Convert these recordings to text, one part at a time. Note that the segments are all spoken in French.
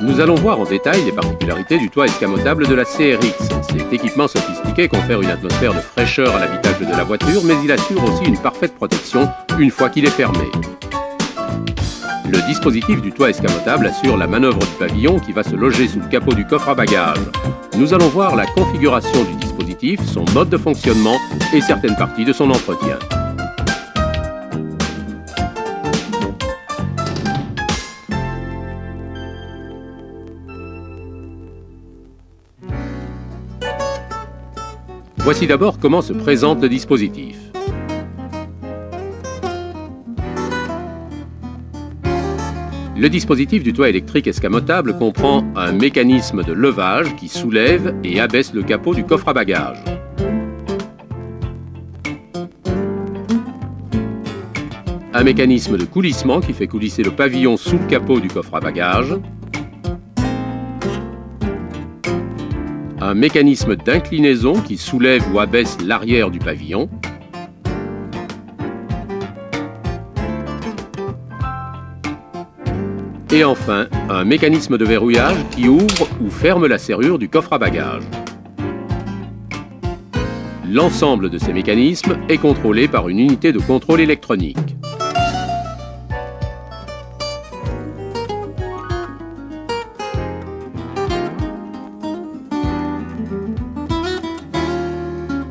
Nous allons voir en détail les particularités du toit escamotable de la CRX. Cet équipement sophistiqué confère une atmosphère de fraîcheur à l'habitacle de la voiture, mais il assure aussi une parfaite protection une fois qu'il est fermé. Le dispositif du toit escamotable assure la manœuvre du pavillon qui va se loger sous le capot du coffre à bagages. Nous allons voir la configuration du dispositif, son mode de fonctionnement et certaines parties de son entretien. Voici d'abord comment se présente le dispositif. Le dispositif du toit électrique escamotable comprend un mécanisme de levage qui soulève et abaisse le capot du coffre à bagages. Un mécanisme de coulissement qui fait coulisser le pavillon sous le capot du coffre à bagages. Un mécanisme d'inclinaison qui soulève ou abaisse l'arrière du pavillon. Et enfin, un mécanisme de verrouillage qui ouvre ou ferme la serrure du coffre à bagages. L'ensemble de ces mécanismes est contrôlé par une unité de contrôle électronique.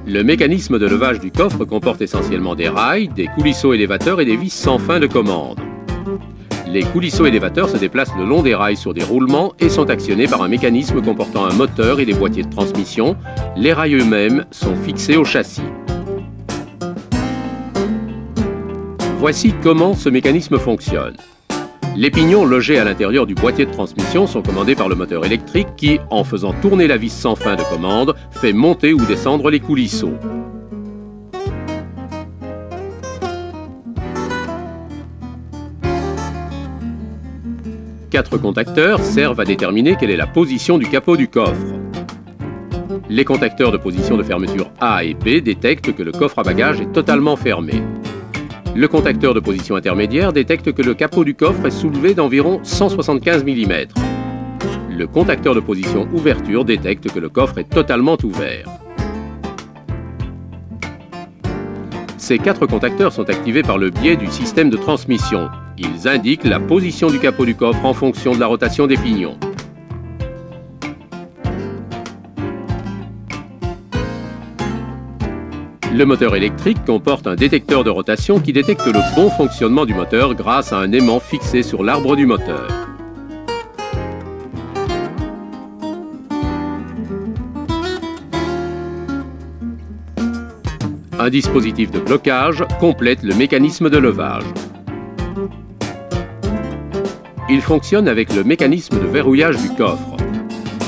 Le mécanisme de levage du coffre comporte essentiellement des rails, des coulisseaux élévateurs et des vis sans fin de commande. Les coulisseaux élévateurs se déplacent le long des rails sur des roulements et sont actionnés par un mécanisme comportant un moteur et des boîtiers de transmission. Les rails eux-mêmes sont fixés au châssis. Voici comment ce mécanisme fonctionne. Les pignons logés à l'intérieur du boîtier de transmission sont commandés par le moteur électrique qui, en faisant tourner la vis sans fin de commande, fait monter ou descendre les coulisseaux. Quatre contacteurs servent à déterminer quelle est la position du capot du coffre. Les contacteurs de position de fermeture A et B détectent que le coffre à bagages est totalement fermé. Le contacteur de position intermédiaire détecte que le capot du coffre est soulevé d'environ 175 mm. Le contacteur de position ouverture détecte que le coffre est totalement ouvert. Ces quatre contacteurs sont activés par le biais du système de transmission. Ils indiquent la position du capot du coffre en fonction de la rotation des pignons. Le moteur électrique comporte un détecteur de rotation qui détecte le bon fonctionnement du moteur grâce à un aimant fixé sur l'arbre du moteur. Un dispositif de blocage complète le mécanisme de levage. Il fonctionne avec le mécanisme de verrouillage du coffre.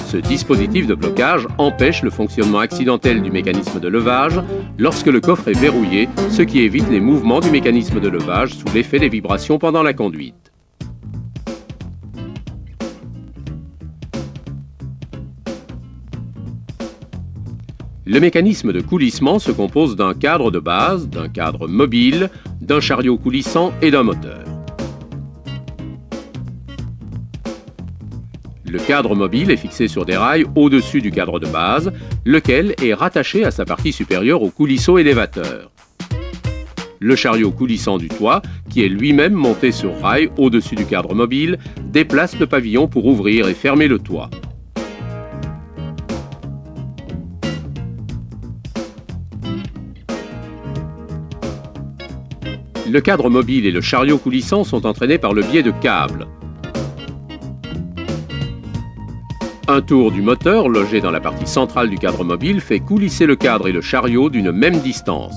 Ce dispositif de blocage empêche le fonctionnement accidentel du mécanisme de levage lorsque le coffre est verrouillé, ce qui évite les mouvements du mécanisme de levage sous l'effet des vibrations pendant la conduite. Le mécanisme de coulissement se compose d'un cadre de base, d'un cadre mobile, d'un chariot coulissant et d'un moteur. Le cadre mobile est fixé sur des rails au-dessus du cadre de base, lequel est rattaché à sa partie supérieure au coulisseau élévateur. Le chariot coulissant du toit, qui est lui-même monté sur rails au-dessus du cadre mobile, déplace le pavillon pour ouvrir et fermer le toit. Le cadre mobile et le chariot coulissant sont entraînés par le biais de câbles. Un tour du moteur, logé dans la partie centrale du cadre mobile, fait coulisser le cadre et le chariot d'une même distance.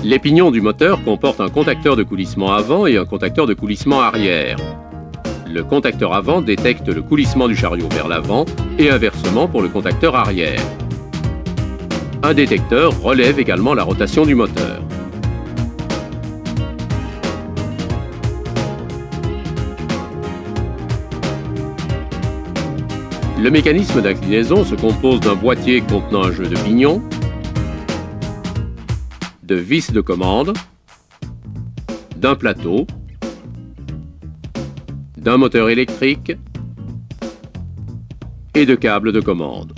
Les pignons du moteur comportent un contacteur de coulissement avant et un contacteur de coulissement arrière. Le contacteur avant détecte le coulissement du chariot vers l'avant et inversement pour le contacteur arrière. Un détecteur relève également la rotation du moteur. Le mécanisme d'inclinaison se compose d'un boîtier contenant un jeu de pignons, de vis de commande, d'un plateau, d'un moteur électrique et de câbles de commande.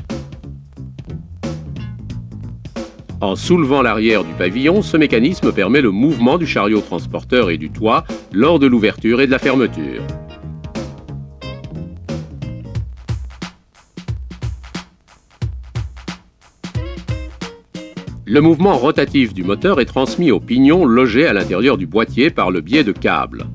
En soulevant l'arrière du pavillon, ce mécanisme permet le mouvement du chariot transporteur et du toit lors de l'ouverture et de la fermeture. Le mouvement rotatif du moteur est transmis au pignon logé à l'intérieur du boîtier par le biais de câbles.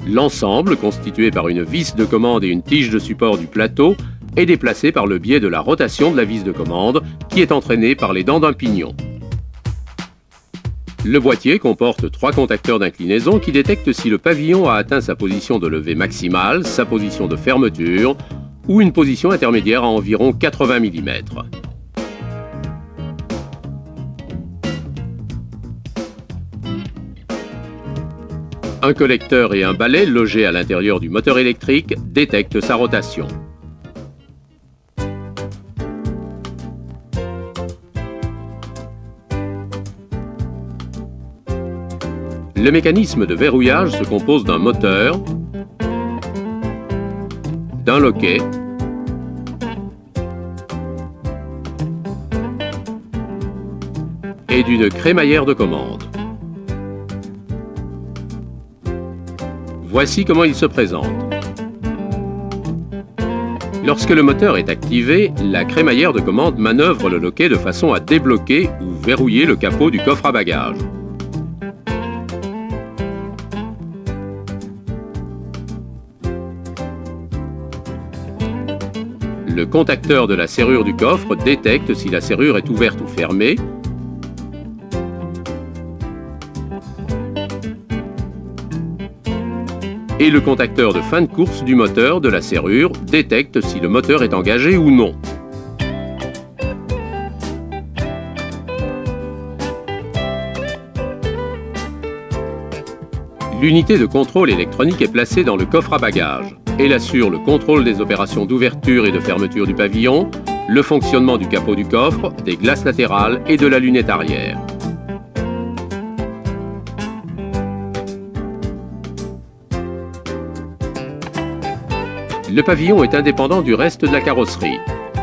L'ensemble, constitué par une vis de commande et une tige de support du plateau, est déplacé par le biais de la rotation de la vis de commande, qui est entraînée par les dents d'un pignon. Le boîtier comporte 3 contacteurs d'inclinaison qui détectent si le pavillon a atteint sa position de levée maximale, sa position de fermeture ou une position intermédiaire à environ 80 mm. Un collecteur et un balai logés à l'intérieur du moteur électrique détectent sa rotation. Le mécanisme de verrouillage se compose d'un moteur, d'un loquet et d'une crémaillère de commande. Voici comment il se présente. Lorsque le moteur est activé, la crémaillère de commande manœuvre le loquet de façon à débloquer ou verrouiller le capot du coffre à bagages. Le contacteur de la serrure du coffre détecte si la serrure est ouverte ou fermée. Et le contacteur de fin de course du moteur de la serrure détecte si le moteur est engagé ou non. L'unité de contrôle électronique est placée dans le coffre à bagages. Elle assure le contrôle des opérations d'ouverture et de fermeture du pavillon, le fonctionnement du capot du coffre, des glaces latérales et de la lunette arrière. Le pavillon est indépendant du reste de la carrosserie.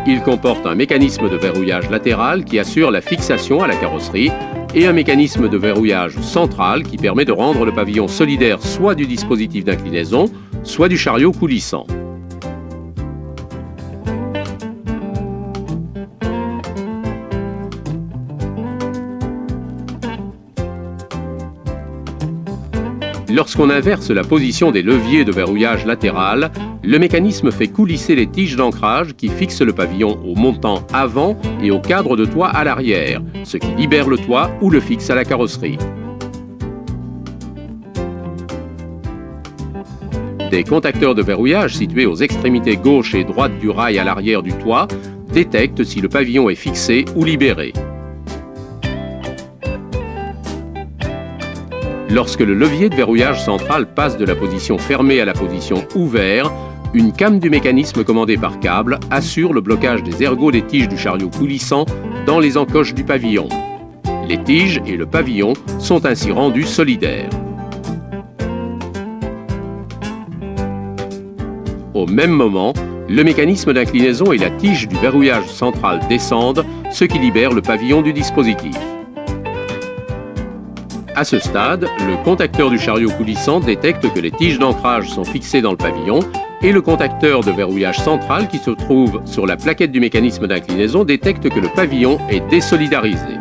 Il comporte un mécanisme de verrouillage latéral qui assure la fixation à la carrosserie et un mécanisme de verrouillage central qui permet de rendre le pavillon solidaire soit du dispositif d'inclinaison, soit du chariot coulissant. Lorsqu'on inverse la position des leviers de verrouillage latéral, le mécanisme fait coulisser les tiges d'ancrage qui fixent le pavillon au montant avant et au cadre de toit à l'arrière, ce qui libère le toit ou le fixe à la carrosserie. Des contacteurs de verrouillage situés aux extrémités gauche et droite du rail à l'arrière du toit détectent si le pavillon est fixé ou libéré. Lorsque le levier de verrouillage central passe de la position fermée à la position ouverte, une came du mécanisme commandée par câble assure le blocage des ergots des tiges du chariot coulissant dans les encoches du pavillon. Les tiges et le pavillon sont ainsi rendus solidaires. Au même moment, le mécanisme d'inclinaison et la tige du verrouillage central descendent, ce qui libère le pavillon du dispositif. À ce stade, le contacteur du chariot coulissant détecte que les tiges d'ancrage sont fixées dans le pavillon et le contacteur de verrouillage central qui se trouve sur la plaquette du mécanisme d'inclinaison détecte que le pavillon est désolidarisé.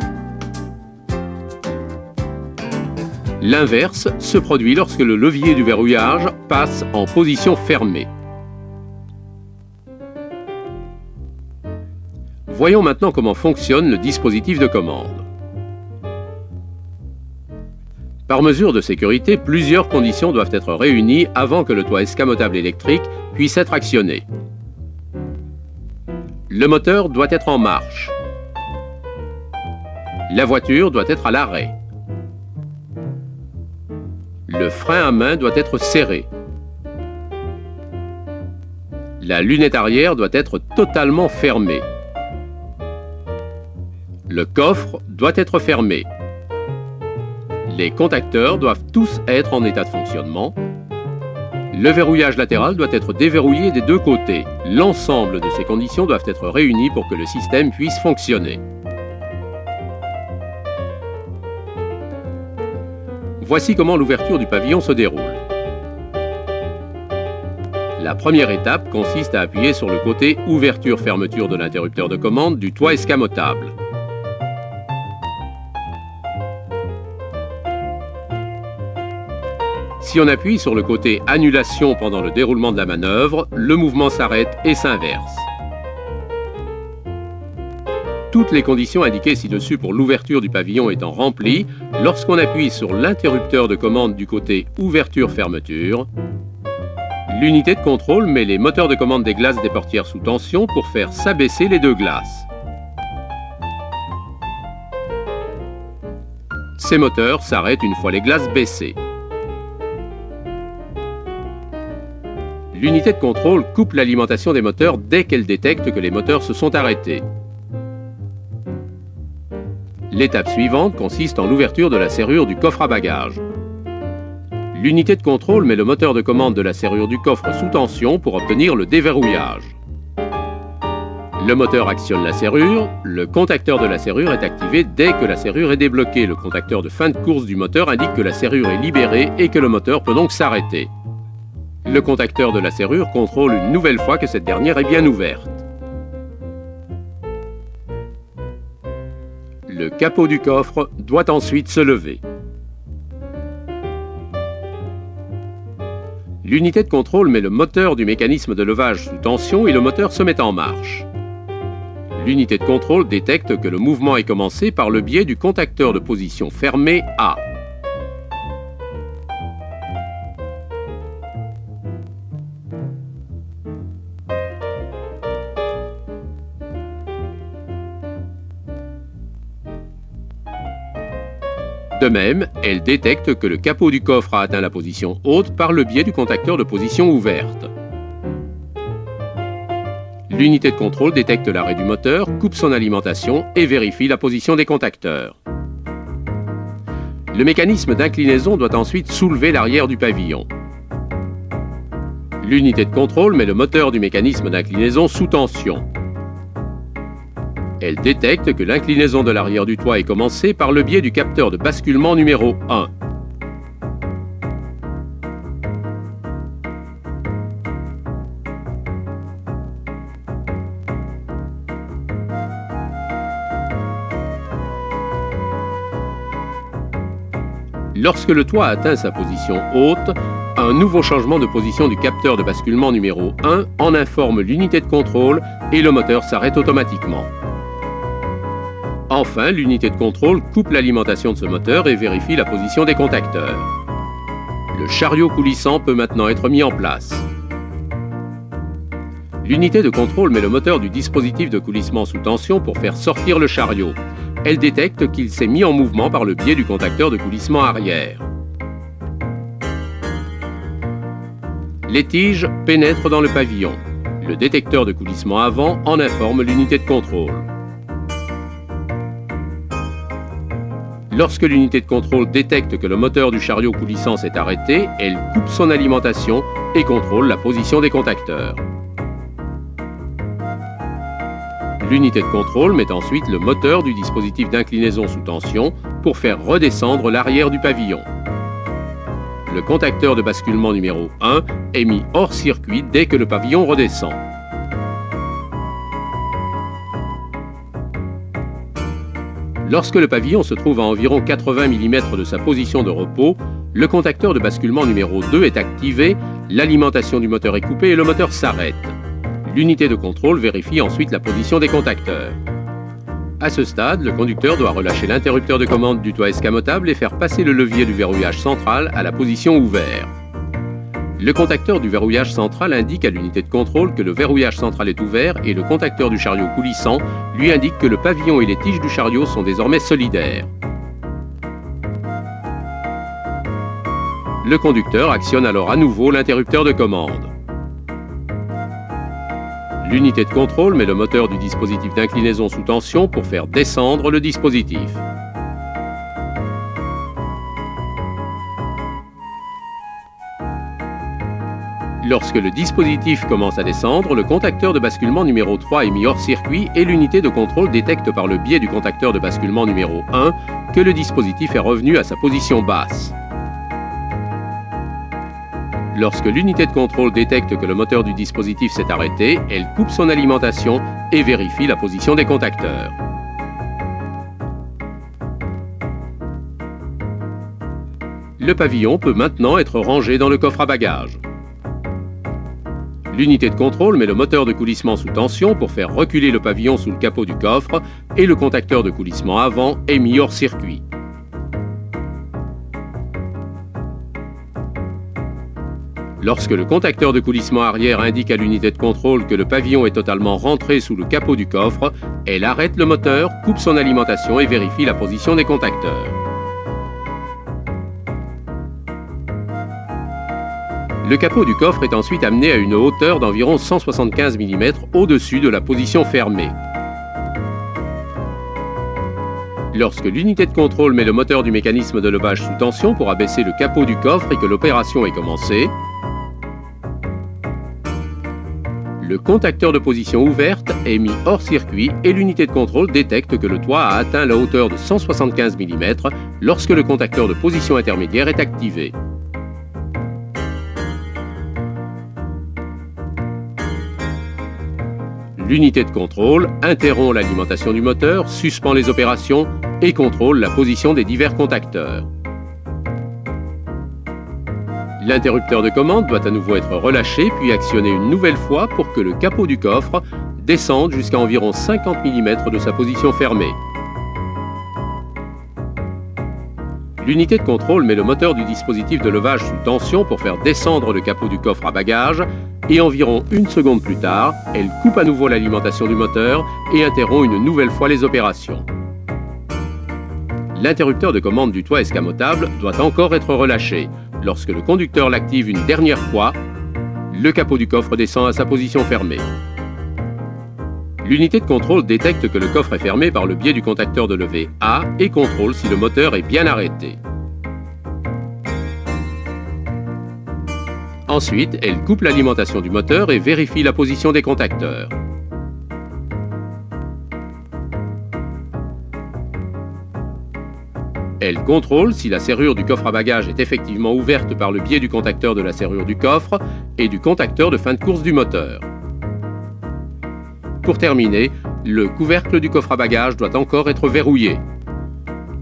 L'inverse se produit lorsque le levier du verrouillage passe en position fermée. Voyons maintenant comment fonctionne le dispositif de commande. Par mesure de sécurité, plusieurs conditions doivent être réunies avant que le toit escamotable électrique puisse être actionné. Le moteur doit être en marche. La voiture doit être à l'arrêt. Le frein à main doit être serré. La lunette arrière doit être totalement fermée. Le coffre doit être fermé. Les contacteurs doivent tous être en état de fonctionnement. Le verrouillage latéral doit être déverrouillé des deux côtés. L'ensemble de ces conditions doivent être réunies pour que le système puisse fonctionner. Voici comment l'ouverture du pavillon se déroule. La première étape consiste à appuyer sur le côté ouverture-fermeture de l'interrupteur de commande du toit escamotable. Si on appuie sur le côté annulation pendant le déroulement de la manœuvre, le mouvement s'arrête et s'inverse. Toutes les conditions indiquées ci-dessus pour l'ouverture du pavillon étant remplies, lorsqu'on appuie sur l'interrupteur de commande du côté ouverture-fermeture, l'unité de contrôle met les moteurs de commande des glaces des portières sous tension pour faire s'abaisser les deux glaces. Ces moteurs s'arrêtent une fois les glaces baissées. L'unité de contrôle coupe l'alimentation des moteurs dès qu'elle détecte que les moteurs se sont arrêtés. L'étape suivante consiste en l'ouverture de la serrure du coffre à bagages. L'unité de contrôle met le moteur de commande de la serrure du coffre sous tension pour obtenir le déverrouillage. Le moteur actionne la serrure, le contacteur de la serrure est activé dès que la serrure est débloquée. Le contacteur de fin de course du moteur indique que la serrure est libérée et que le moteur peut donc s'arrêter. Le contacteur de la serrure contrôle une nouvelle fois que cette dernière est bien ouverte. Le capot du coffre doit ensuite se lever. L'unité de contrôle met le moteur du mécanisme de levage sous tension et le moteur se met en marche. L'unité de contrôle détecte que le mouvement est commencé par le biais du contacteur de position fermé A. De même, elle détecte que le capot du coffre a atteint la position haute par le biais du contacteur de position ouverte. L'unité de contrôle détecte l'arrêt du moteur, coupe son alimentation et vérifie la position des contacteurs. Le mécanisme d'inclinaison doit ensuite soulever l'arrière du pavillon. L'unité de contrôle met le moteur du mécanisme d'inclinaison sous tension. Elle détecte que l'inclinaison de l'arrière du toit est commencée par le biais du capteur de basculement numéro 1. Lorsque le toit atteint sa position haute, un nouveau changement de position du capteur de basculement numéro 1 en informe l'unité de contrôle et le moteur s'arrête automatiquement. Enfin, l'unité de contrôle coupe l'alimentation de ce moteur et vérifie la position des contacteurs. Le chariot coulissant peut maintenant être mis en place. L'unité de contrôle met le moteur du dispositif de coulissement sous tension pour faire sortir le chariot. Elle détecte qu'il s'est mis en mouvement par le biais du contacteur de coulissement arrière. Les tiges pénètrent dans le pavillon. Le détecteur de coulissement avant en informe l'unité de contrôle. Lorsque l'unité de contrôle détecte que le moteur du chariot coulissant s'est arrêté, elle coupe son alimentation et contrôle la position des contacteurs. L'unité de contrôle met ensuite le moteur du dispositif d'inclinaison sous tension pour faire redescendre l'arrière du pavillon. Le contacteur de basculement numéro 1 est mis hors circuit dès que le pavillon redescend. Lorsque le pavillon se trouve à environ 80 mm de sa position de repos, le contacteur de basculement numéro 2 est activé, l'alimentation du moteur est coupée et le moteur s'arrête. L'unité de contrôle vérifie ensuite la position des contacteurs. À ce stade, le conducteur doit relâcher l'interrupteur de commande du toit escamotable et faire passer le levier du verrouillage central à la position ouvert. Le contacteur du verrouillage central indique à l'unité de contrôle que le verrouillage central est ouvert et le contacteur du chariot coulissant lui indique que le pavillon et les tiges du chariot sont désormais solidaires. Le conducteur actionne alors à nouveau l'interrupteur de commande. L'unité de contrôle met le moteur du dispositif d'inclinaison sous tension pour faire descendre le dispositif. Lorsque le dispositif commence à descendre, le contacteur de basculement numéro 3 est mis hors circuit et l'unité de contrôle détecte par le biais du contacteur de basculement numéro 1 que le dispositif est revenu à sa position basse. Lorsque l'unité de contrôle détecte que le moteur du dispositif s'est arrêté, elle coupe son alimentation et vérifie la position des contacteurs. Le pavillon peut maintenant être rangé dans le coffre à bagages. L'unité de contrôle met le moteur de coulissement sous tension pour faire reculer le pavillon sous le capot du coffre et le contacteur de coulissement avant est mis hors circuit. Lorsque le contacteur de coulissement arrière indique à l'unité de contrôle que le pavillon est totalement rentré sous le capot du coffre, elle arrête le moteur, coupe son alimentation et vérifie la position des contacteurs. Le capot du coffre est ensuite amené à une hauteur d'environ 175 mm au-dessus de la position fermée. Lorsque l'unité de contrôle met le moteur du mécanisme de levage sous tension pour abaisser le capot du coffre et que l'opération est commencée, le contacteur de position ouverte est mis hors circuit et l'unité de contrôle détecte que le toit a atteint la hauteur de 175 mm lorsque le contacteur de position intermédiaire est activé. L'unité de contrôle interrompt l'alimentation du moteur, suspend les opérations et contrôle la position des divers contacteurs. L'interrupteur de commande doit à nouveau être relâché puis actionné une nouvelle fois pour que le capot du coffre descende jusqu'à environ 50 mm de sa position fermée. L'unité de contrôle met le moteur du dispositif de levage sous tension pour faire descendre le capot du coffre à bagages et environ une seconde plus tard, elle coupe à nouveau l'alimentation du moteur et interrompt une nouvelle fois les opérations. L'interrupteur de commande du toit escamotable doit encore être relâché. Lorsque le conducteur l'active une dernière fois, le capot du coffre descend à sa position fermée. L'unité de contrôle détecte que le coffre est fermé par le biais du contacteur de levée A et contrôle si le moteur est bien arrêté. Ensuite, elle coupe l'alimentation du moteur et vérifie la position des contacteurs. Elle contrôle si la serrure du coffre à bagages est effectivement ouverte par le biais du contacteur de la serrure du coffre et du contacteur de fin de course du moteur. Pour terminer, le couvercle du coffre à bagages doit encore être verrouillé.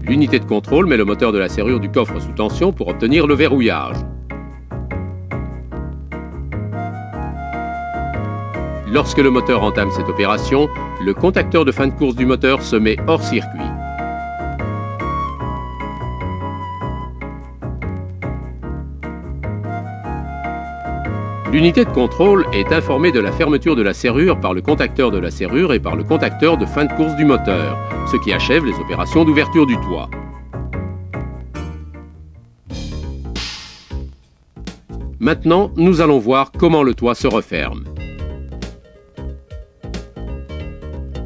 L'unité de contrôle met le moteur de la serrure du coffre sous tension pour obtenir le verrouillage. Lorsque le moteur entame cette opération, le contacteur de fin de course du moteur se met hors circuit. L'unité de contrôle est informée de la fermeture de la serrure par le contacteur de la serrure et par le contacteur de fin de course du moteur, ce qui achève les opérations d'ouverture du toit. Maintenant, nous allons voir comment le toit se referme.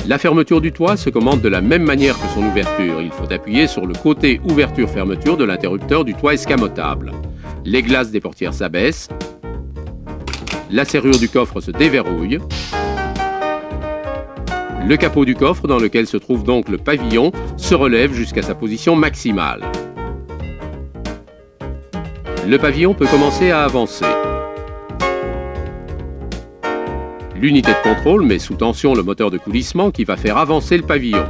La fermeture du toit se commande de la même manière que son ouverture. Il faut appuyer sur le côté ouverture-fermeture de l'interrupteur du toit escamotable. Les glaces des portières s'abaissent. La serrure du coffre se déverrouille. Le capot du coffre, dans lequel se trouve donc le pavillon, se relève jusqu'à sa position maximale. Le pavillon peut commencer à avancer. L'unité de contrôle met sous tension le moteur de coulissement qui va faire avancer le pavillon.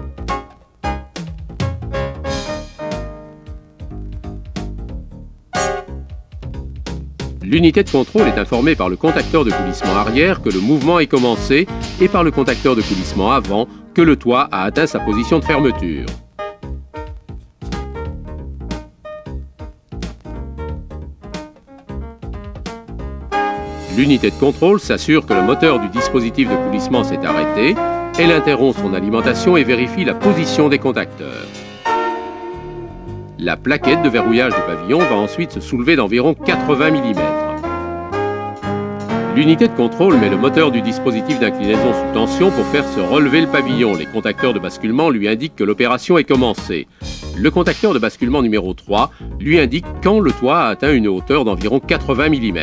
L'unité de contrôle est informée par le contacteur de coulissement arrière que le mouvement est commencé et par le contacteur de coulissement avant que le toit a atteint sa position de fermeture. L'unité de contrôle s'assure que le moteur du dispositif de coulissement s'est arrêté, elle interrompt son alimentation et vérifie la position des contacteurs. La plaquette de verrouillage du pavillon va ensuite se soulever d'environ 80 mm. L'unité de contrôle met le moteur du dispositif d'inclinaison sous tension pour faire se relever le pavillon. Les contacteurs de basculement lui indiquent que l'opération est commencée. Le contacteur de basculement numéro 3 lui indique quand le toit a atteint une hauteur d'environ 80 mm.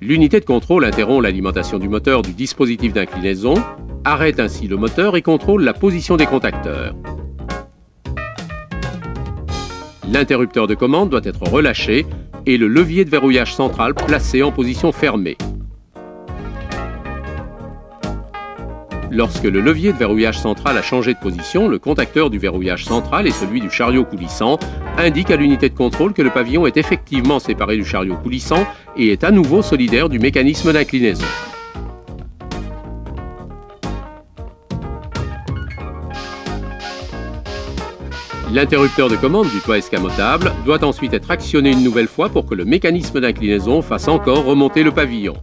L'unité de contrôle interrompt l'alimentation du moteur du dispositif d'inclinaison, arrête ainsi le moteur et contrôle la position des contacteurs. L'interrupteur de commande doit être relâché et le levier de verrouillage central placé en position fermée. Lorsque le levier de verrouillage central a changé de position, le contacteur du verrouillage central et celui du chariot coulissant indiquent à l'unité de contrôle que le pavillon est effectivement séparé du chariot coulissant et est à nouveau solidaire du mécanisme d'inclinaison. L'interrupteur de commande du toit escamotable doit ensuite être actionné une nouvelle fois pour que le mécanisme d'inclinaison fasse encore remonter le pavillon.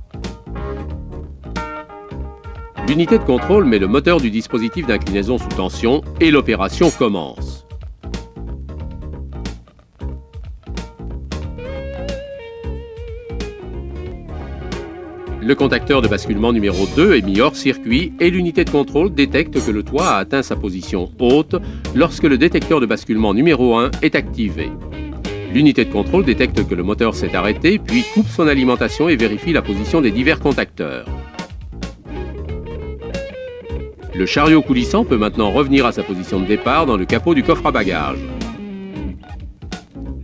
L'unité de contrôle met le moteur du dispositif d'inclinaison sous tension et l'opération commence. Le contacteur de basculement numéro 2 est mis hors circuit et l'unité de contrôle détecte que le toit a atteint sa position haute lorsque le détecteur de basculement numéro 1 est activé. L'unité de contrôle détecte que le moteur s'est arrêté, puis coupe son alimentation et vérifie la position des divers contacteurs. Le chariot coulissant peut maintenant revenir à sa position de départ dans le capot du coffre à bagages.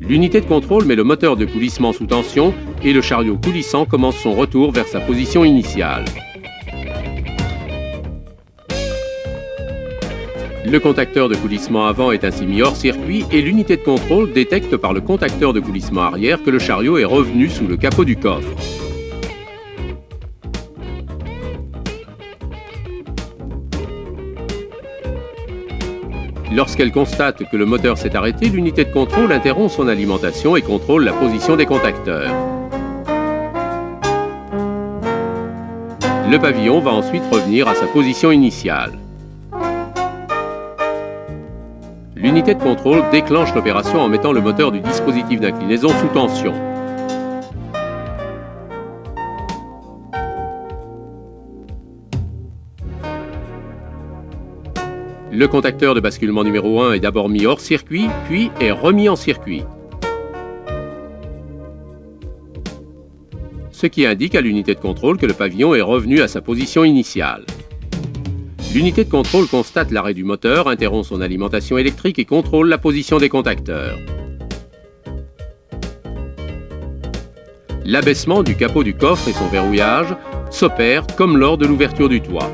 L'unité de contrôle met le moteur de coulissement sous tension et le chariot coulissant commence son retour vers sa position initiale. Le contacteur de coulissement avant est ainsi mis hors circuit et l'unité de contrôle détecte par le contacteur de coulissement arrière que le chariot est revenu sous le capot du coffre. Lorsqu'elle constate que le moteur s'est arrêté, l'unité de contrôle interrompt son alimentation et contrôle la position des contacteurs. Le pavillon va ensuite revenir à sa position initiale. L'unité de contrôle déclenche l'opération en mettant le moteur du dispositif d'inclinaison sous tension. Le contacteur de basculement numéro 1 est d'abord mis hors circuit, puis est remis en circuit. Ce qui indique à l'unité de contrôle que le pavillon est revenu à sa position initiale. L'unité de contrôle constate l'arrêt du moteur, interrompt son alimentation électrique et contrôle la position des contacteurs. L'abaissement du capot du coffre et son verrouillage s'opèrent comme lors de l'ouverture du toit.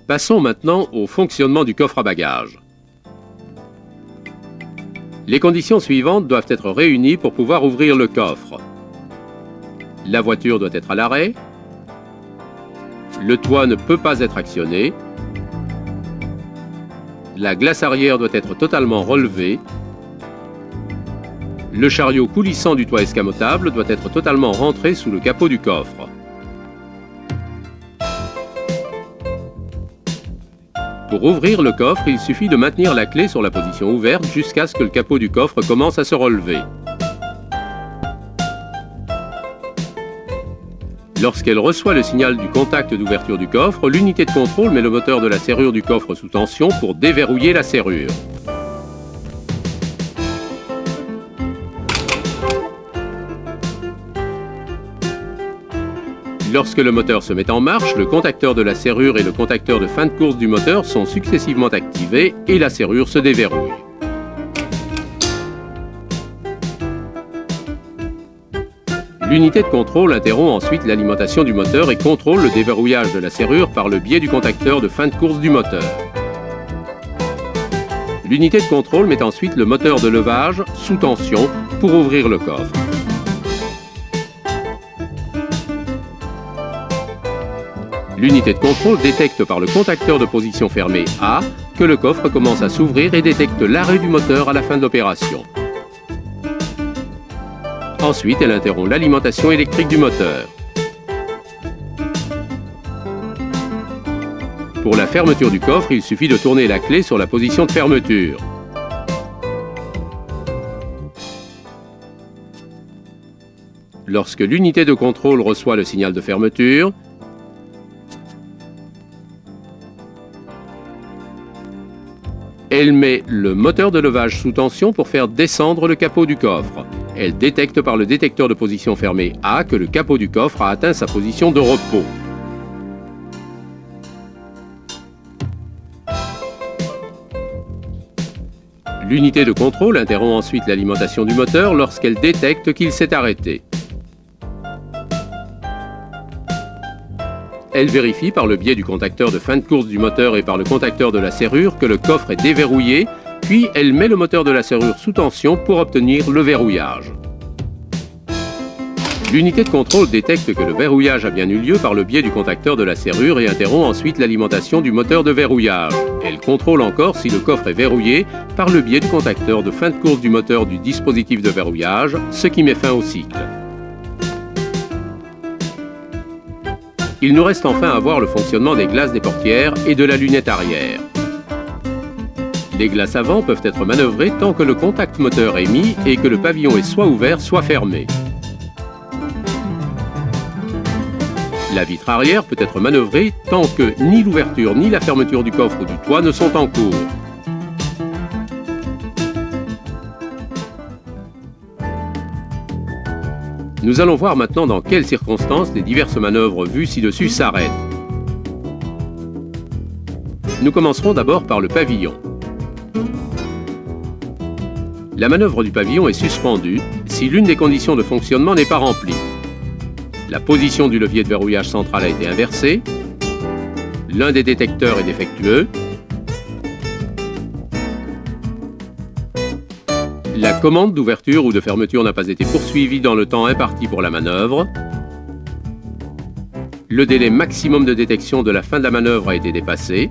Passons maintenant au fonctionnement du coffre à bagages. Les conditions suivantes doivent être réunies pour pouvoir ouvrir le coffre. La voiture doit être à l'arrêt. Le toit ne peut pas être actionné. La glace arrière doit être totalement relevée. Le chariot coulissant du toit escamotable doit être totalement rentré sous le capot du coffre. Pour ouvrir le coffre, il suffit de maintenir la clé sur la position ouverte jusqu'à ce que le capot du coffre commence à se relever. Lorsqu'elle reçoit le signal du contact d'ouverture du coffre, l'unité de contrôle met le moteur de la serrure du coffre sous tension pour déverrouiller la serrure. Lorsque le moteur se met en marche, le contacteur de la serrure et le contacteur de fin de course du moteur sont successivement activés et la serrure se déverrouille. L'unité de contrôle interrompt ensuite l'alimentation du moteur et contrôle le déverrouillage de la serrure par le biais du contacteur de fin de course du moteur. L'unité de contrôle met ensuite le moteur de levage sous tension pour ouvrir le coffre. L'unité de contrôle détecte par le contacteur de position fermée A que le coffre commence à s'ouvrir et détecte l'arrêt du moteur à la fin de l'opération. Ensuite, elle interrompt l'alimentation électrique du moteur. Pour la fermeture du coffre, il suffit de tourner la clé sur la position de fermeture. Lorsque l'unité de contrôle reçoit le signal de fermeture, elle met le moteur de levage sous tension pour faire descendre le capot du coffre. Elle détecte par le détecteur de position fermée A que le capot du coffre a atteint sa position de repos. L'unité de contrôle interrompt ensuite l'alimentation du moteur lorsqu'elle détecte qu'il s'est arrêté. Elle vérifie par le biais du contacteur de fin de course du moteur et par le contacteur de la serrure que le coffre est déverrouillé, puis elle met le moteur de la serrure sous tension pour obtenir le verrouillage. L'unité de contrôle détecte que le verrouillage a bien eu lieu par le biais du contacteur de la serrure et interrompt ensuite l'alimentation du moteur de verrouillage. Elle contrôle encore si le coffre est verrouillé par le biais du contacteur de fin de course du moteur du dispositif de verrouillage, ce qui met fin au cycle. Il nous reste enfin à voir le fonctionnement des glaces des portières et de la lunette arrière. Les glaces avant peuvent être manœuvrées tant que le contact moteur est mis et que le pavillon est soit ouvert soit fermé. La vitre arrière peut être manœuvrée tant que ni l'ouverture ni la fermeture du coffre ou du toit ne sont en cours. Nous allons voir maintenant dans quelles circonstances les diverses manœuvres vues ci-dessus s'arrêtent. Nous commencerons d'abord par le pavillon. La manœuvre du pavillon est suspendue si l'une des conditions de fonctionnement n'est pas remplie. La position du levier de verrouillage central a été inversée, l'un des détecteurs est défectueux, la commande d'ouverture ou de fermeture n'a pas été poursuivie dans le temps imparti pour la manœuvre, le délai maximum de détection de la fin de la manœuvre a été dépassé,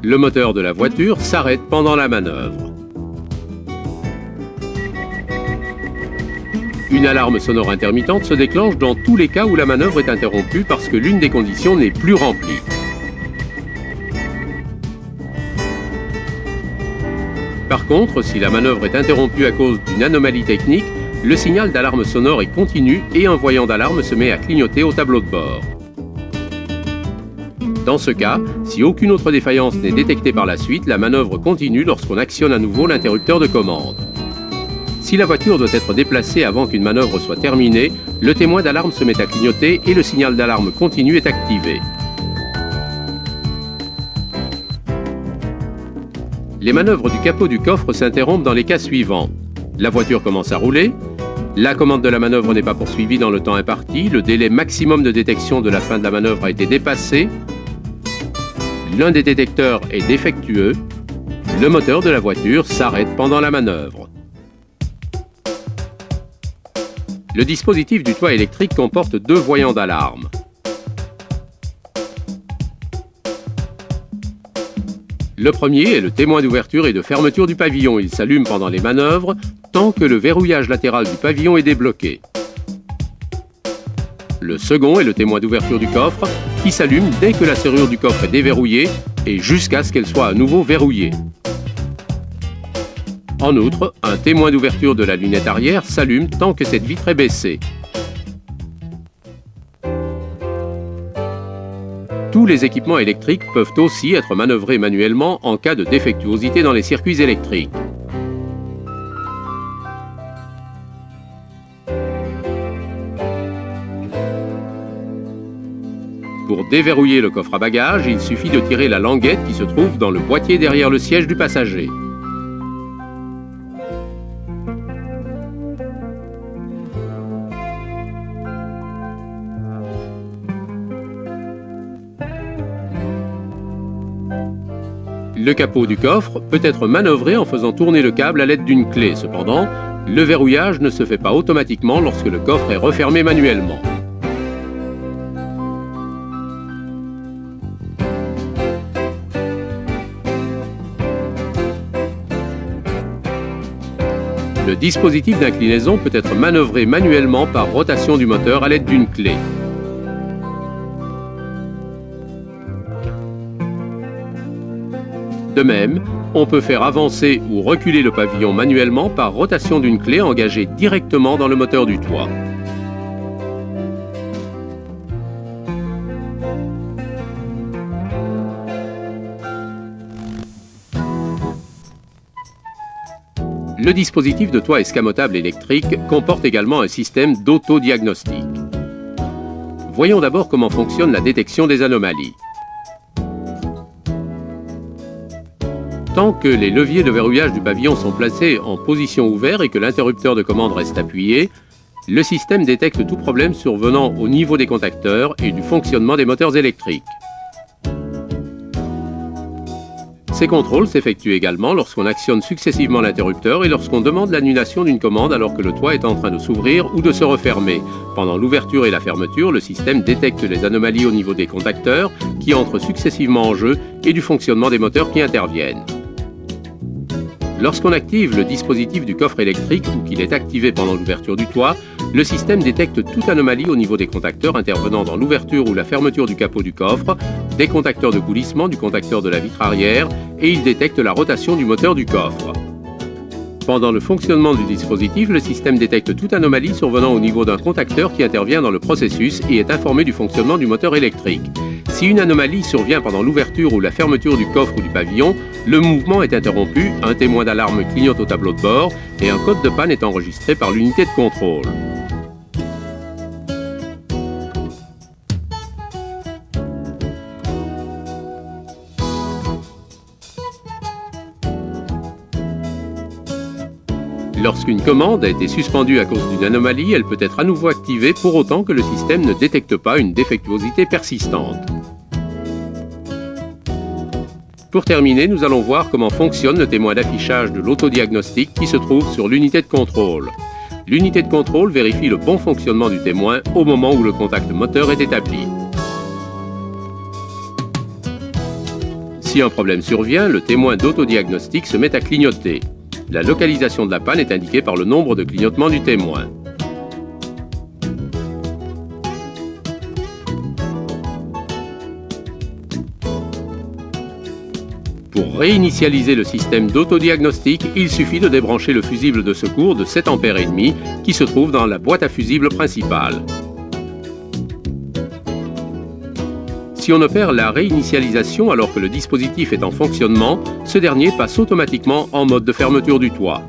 le moteur de la voiture s'arrête pendant la manœuvre. Une alarme sonore intermittente se déclenche dans tous les cas où la manœuvre est interrompue parce que l'une des conditions n'est plus remplie. Par contre, si la manœuvre est interrompue à cause d'une anomalie technique, le signal d'alarme sonore est continu et un voyant d'alarme se met à clignoter au tableau de bord. Dans ce cas, si aucune autre défaillance n'est détectée par la suite, la manœuvre continue lorsqu'on actionne à nouveau l'interrupteur de commande. Si la voiture doit être déplacée avant qu'une manœuvre soit terminée, le témoin d'alarme se met à clignoter et le signal d'alarme continu est activé. Les manœuvres du capot du coffre s'interrompent dans les cas suivants. La voiture commence à rouler, la commande de la manœuvre n'est pas poursuivie dans le temps imparti, le délai maximum de détection de la fin de la manœuvre a été dépassé, l'un des détecteurs est défectueux, le moteur de la voiture s'arrête pendant la manœuvre. Le dispositif du toit électrique comporte deux voyants d'alarme. Le premier est le témoin d'ouverture et de fermeture du pavillon. Il s'allume pendant les manœuvres tant que le verrouillage latéral du pavillon est débloqué. Le second est le témoin d'ouverture du coffre qui s'allume dès que la serrure du coffre est déverrouillée et jusqu'à ce qu'elle soit à nouveau verrouillée. En outre, un témoin d'ouverture de la lunette arrière s'allume tant que cette vitre est baissée. Tous les équipements électriques peuvent aussi être manœuvrés manuellement en cas de défectuosité dans les circuits électriques. Pour déverrouiller le coffre à bagages, il suffit de tirer la languette qui se trouve dans le boîtier derrière le siège du passager. Le capot du coffre peut être manœuvré en faisant tourner le câble à l'aide d'une clé. Cependant, le verrouillage ne se fait pas automatiquement lorsque le coffre est refermé manuellement. Le dispositif d'inclinaison peut être manœuvré manuellement par rotation du moteur à l'aide d'une clé. De même, on peut faire avancer ou reculer le pavillon manuellement par rotation d'une clé engagée directement dans le moteur du toit. Le dispositif de toit escamotable électrique comporte également un système d'autodiagnostic. Voyons d'abord comment fonctionne la détection des anomalies. Tant que les leviers de verrouillage du pavillon sont placés en position ouverte et que l'interrupteur de commande reste appuyé, le système détecte tout problème survenant au niveau des contacteurs et du fonctionnement des moteurs électriques. Ces contrôles s'effectuent également lorsqu'on actionne successivement l'interrupteur et lorsqu'on demande l'annulation d'une commande alors que le toit est en train de s'ouvrir ou de se refermer. Pendant l'ouverture et la fermeture, le système détecte les anomalies au niveau des contacteurs qui entrent successivement en jeu et du fonctionnement des moteurs qui interviennent. Lorsqu'on active le dispositif du coffre électrique ou qu'il est activé pendant l'ouverture du toit, le système détecte toute anomalie au niveau des contacteurs intervenant dans l'ouverture ou la fermeture du capot du coffre, des contacteurs de coulissement, du contacteur de la vitre arrière, et il détecte la rotation du moteur du coffre. Pendant le fonctionnement du dispositif, le système détecte toute anomalie survenant au niveau d'un contacteur qui intervient dans le processus et est informé du fonctionnement du moteur électrique. Si une anomalie survient pendant l'ouverture ou la fermeture du coffre ou du pavillon, le mouvement est interrompu, un témoin d'alarme clignote au tableau de bord et un code de panne est enregistré par l'unité de contrôle. Lorsqu'une commande a été suspendue à cause d'une anomalie, elle peut être à nouveau activée pour autant que le système ne détecte pas une défectuosité persistante. Pour terminer, nous allons voir comment fonctionne le témoin d'affichage de l'autodiagnostic qui se trouve sur l'unité de contrôle. L'unité de contrôle vérifie le bon fonctionnement du témoin au moment où le contact moteur est établi. Si un problème survient, le témoin d'autodiagnostic se met à clignoter. La localisation de la panne est indiquée par le nombre de clignotements du témoin. Pour réinitialiser le système d'autodiagnostic, il suffit de débrancher le fusible de secours de 7,5 A qui se trouve dans la boîte à fusibles principale. Si on opère la réinitialisation alors que le dispositif est en fonctionnement, ce dernier passe automatiquement en mode de fermeture du toit.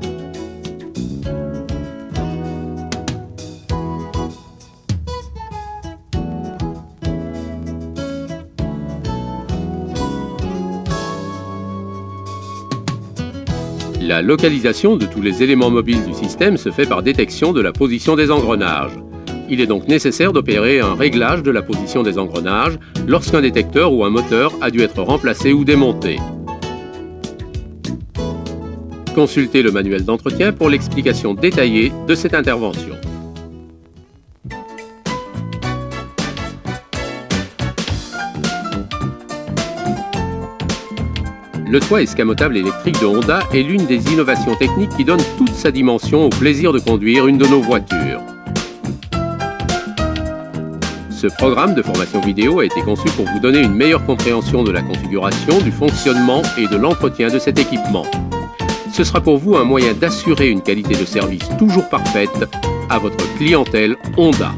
La localisation de tous les éléments mobiles du système se fait par détection de la position des engrenages. Il est donc nécessaire d'opérer un réglage de la position des engrenages lorsqu'un détecteur ou un moteur a dû être remplacé ou démonté. Consultez le manuel d'entretien pour l'explication détaillée de cette intervention. Le toit escamotable électrique de Honda est l'une des innovations techniques qui donne toute sa dimension au plaisir de conduire une de nos voitures. Ce programme de formation vidéo a été conçu pour vous donner une meilleure compréhension de la configuration, du fonctionnement et de l'entretien de cet équipement. Ce sera pour vous un moyen d'assurer une qualité de service toujours parfaite à votre clientèle Honda.